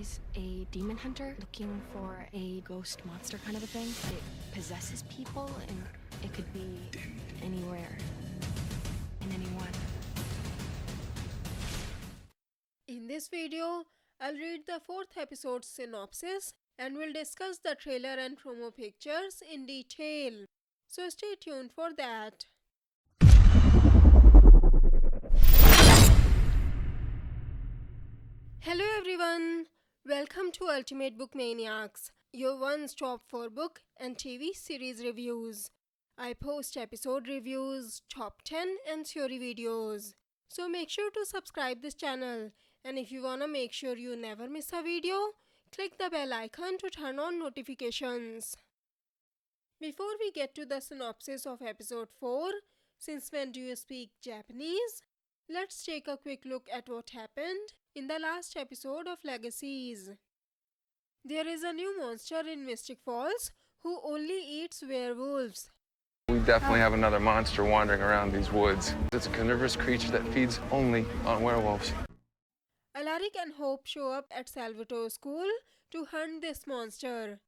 She's a demon hunter looking for a ghost monster kind of a thing. It possesses people, and it could be anywhere and anyone. In this video, I'll read the 4th episode synopsis and we'll discuss the trailer and promo pictures in detail. So stay tuned for that. Hello everyone! Welcome to Ultimate Book Maniacs, your one-stop for book and TV series reviews. I post episode reviews, top 10 and theory videos. So make sure to subscribe this channel, and if you wanna make sure you never miss a video, click the bell icon to turn on notifications. Before we get to the synopsis of episode 4, since when do you speak Japanese? Let's take a quick look at what happened in the last episode of Legacies. There is a new monster in Mystic Falls who only eats werewolves. We definitely have another monster wandering around these woods. It's a carnivorous creature that feeds only on werewolves. Alaric and Hope show up at Salvatore School to hunt this monster.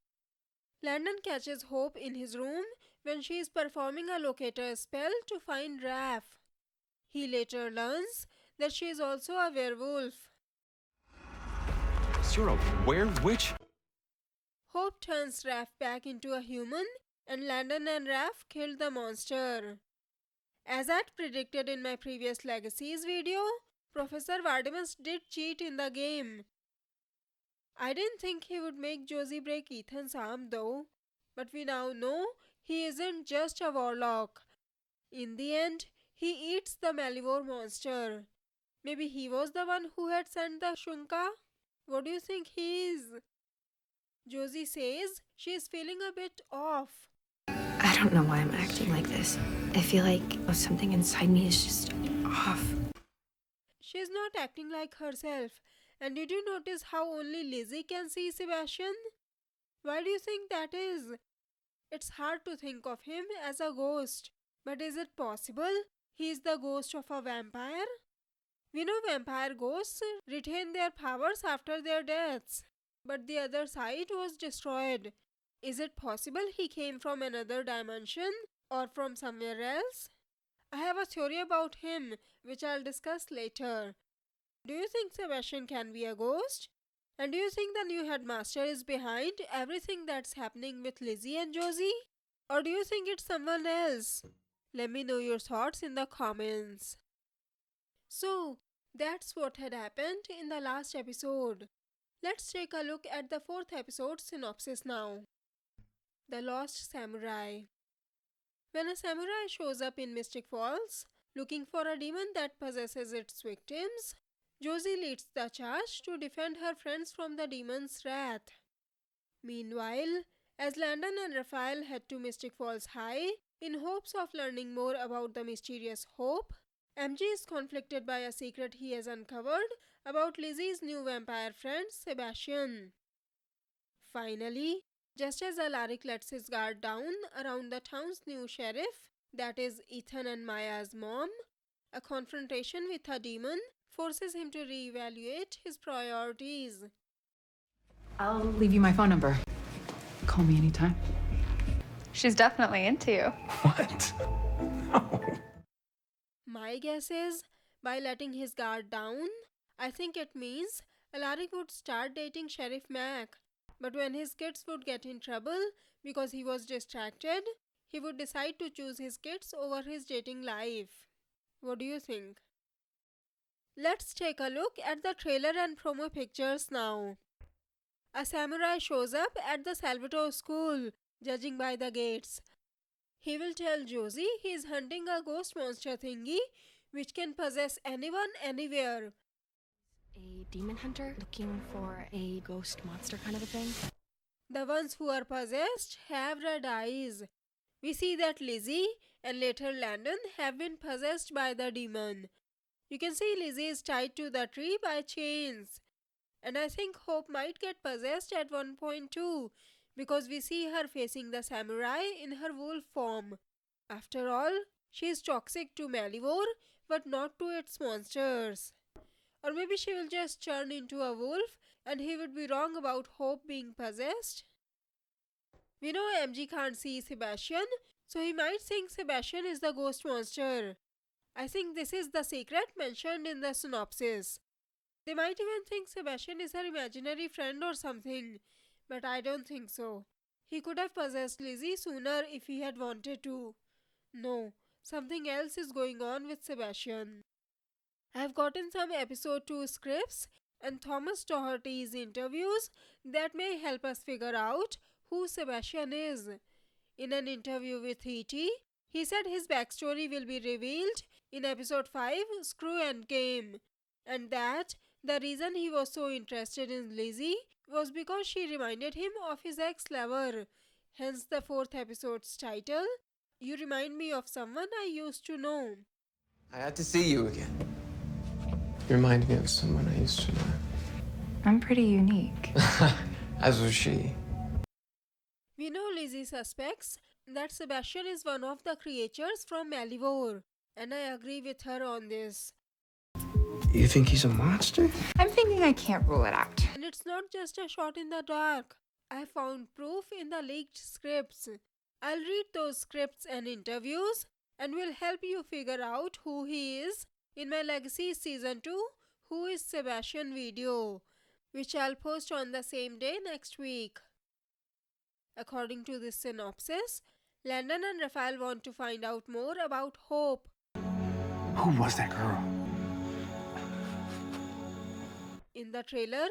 Landon catches Hope in his room when she is performing a locator spell to find Raph. He later learns that she is also a werewolf. You're a were-witch? Hope turns Raph back into a human, and Landon and Raph kill the monster. As I'd predicted in my previous Legacies video, Professor Vardamus did cheat in the game. I didn't think he would make Josie break Ethan's arm though, but we now know he isn't just a warlock. In the end, he eats the Malivore monster. Maybe he was the one who had sent the Shunka? What do you think he is? Josie says she is feeling a bit off. I don't know why I'm acting like this. I feel like something inside me is just off. She is not acting like herself. And did you notice how only Lizzie can see Sebastian? Why do you think that is? It's hard to think of him as a ghost. But is it possible he is the ghost of a vampire? We know vampire ghosts retain their powers after their deaths, but the other side was destroyed. Is it possible he came from another dimension or from somewhere else? I have a theory about him, which I'll discuss later. Do you think Sebastian can be a ghost? And do you think the new headmaster is behind everything that's happening with Lizzie and Josie? Or do you think it's someone else? Let me know your thoughts in the comments. So, that's what had happened in the last episode. Let's take a look at the 4th episode synopsis now. The Lost Samurai. When a samurai shows up in Mystic Falls, looking for a demon that possesses its victims, Josie leads the charge to defend her friends from the demon's wrath. Meanwhile, as Landon and Rafael head to Mystic Falls High in hopes of learning more about the mysterious Hope, MG is conflicted by a secret he has uncovered about Lizzie's new vampire friend, Sebastian. Finally, just as Alaric lets his guard down around the town's new sheriff, that is Ethan and Maya's mom, a confrontation with a demon forces him to reevaluate his priorities. I'll leave you my phone number. Call me anytime. She's definitely into you. What? No. My guess is, by letting his guard down, I think it means Alaric would start dating Sheriff Mac. But when his kids would get in trouble because he was distracted, he would decide to choose his kids over his dating life. What do you think? Let's take a look at the trailer and promo pictures now. A samurai shows up at the Salvatore School, judging by the gates. He will tell Josie he is hunting a ghost monster thingy which can possess anyone anywhere. A demon hunter looking for a ghost monster kind of a thing. The ones who are possessed have red eyes. We see that Lizzie and later Landon have been possessed by the demon. You can see Lizzie is tied to the tree by chains. And I think Hope might get possessed at one point too, because we see her facing the samurai in her wolf form. After all, she is toxic to Malivore, but not to its monsters. Or maybe she will just turn into a wolf and he would be wrong about Hope being possessed. We know MG can't see Sebastian, so he might think Sebastian is the ghost monster. I think this is the secret mentioned in the synopsis. They might even think Sebastian is her imaginary friend or something, but I don't think so. He could have possessed Lizzie sooner if he had wanted to. No, something else is going on with Sebastian. I have gotten some episode 2 scripts and Thomas Doherty's interviews that may help us figure out who Sebastian is. In an interview with E.T., he said his backstory will be revealed in episode 5, Screw Endgame, and that the reason he was so interested in Lizzie was because she reminded him of his ex-lover, hence the 4th episode's title, You Remind Me of Someone I Used to Know. I had to see you again. You remind me of someone I used to know. I'm pretty unique. As was she. We know Lizzie suspects that Sebastian is one of the creatures from Malivore, and I agree with her on this. You think he's a monster? I'm thinking I can't rule it out. And it's not just a shot in the dark. I found proof in the leaked scripts. I'll read those scripts and interviews and will help you figure out who he is in my Legacies Season 2 Who is Sebastian video, which I'll post on the same day next week. According to this synopsis, Landon and Rafael want to find out more about Hope. Who was that girl? In the trailer,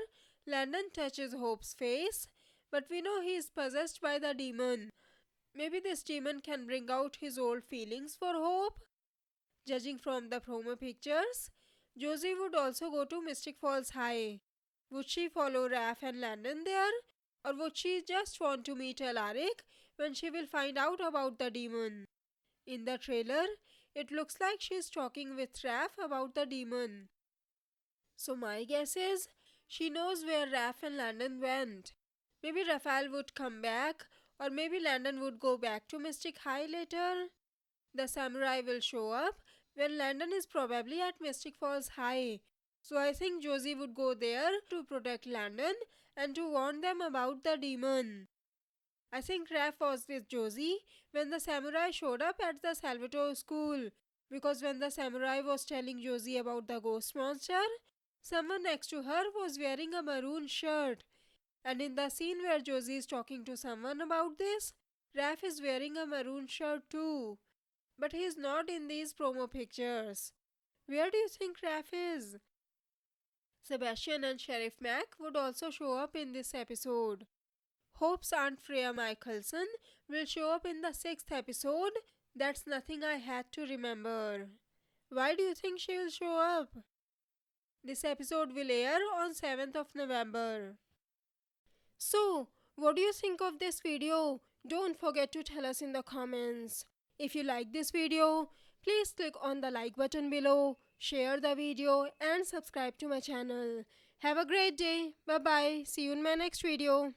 Landon touches Hope's face, but we know he is possessed by the demon. Maybe this demon can bring out his old feelings for Hope. Judging from the promo pictures, Josie would also go to Mystic Falls High. Would she follow Raph and Landon there? Or would she just want to meet Alaric when she will find out about the demon? In the trailer, it looks like she's talking with Raph about the demon. So my guess is, she knows where Raph and Landon went. Maybe Rafael would come back, or maybe Landon would go back to Mystic High later. The samurai will show up when Landon is probably at Mystic Falls High. So I think Josie would go there to protect Landon and to warn them about the demon. I think Raph was with Josie when the samurai showed up at the Salvatore school, because when the samurai was telling Josie about the ghost monster, someone next to her was wearing a maroon shirt. And in the scene where Josie is talking to someone about this, Raph is wearing a maroon shirt too. But he is not in these promo pictures. Where do you think Raph is? Sebastian and Sheriff Mac would also show up in this episode. Hope's Aunt Freya Michelson will show up in the 6th episode, That's Nothing I Had to Remember. Why do you think she will show up? This episode will air on 7th of November. So, what do you think of this video? Don't forget to tell us in the comments. If you like this video, please click on the like button below, share the video and subscribe to my channel. Have a great day. Bye bye. See you in my next video.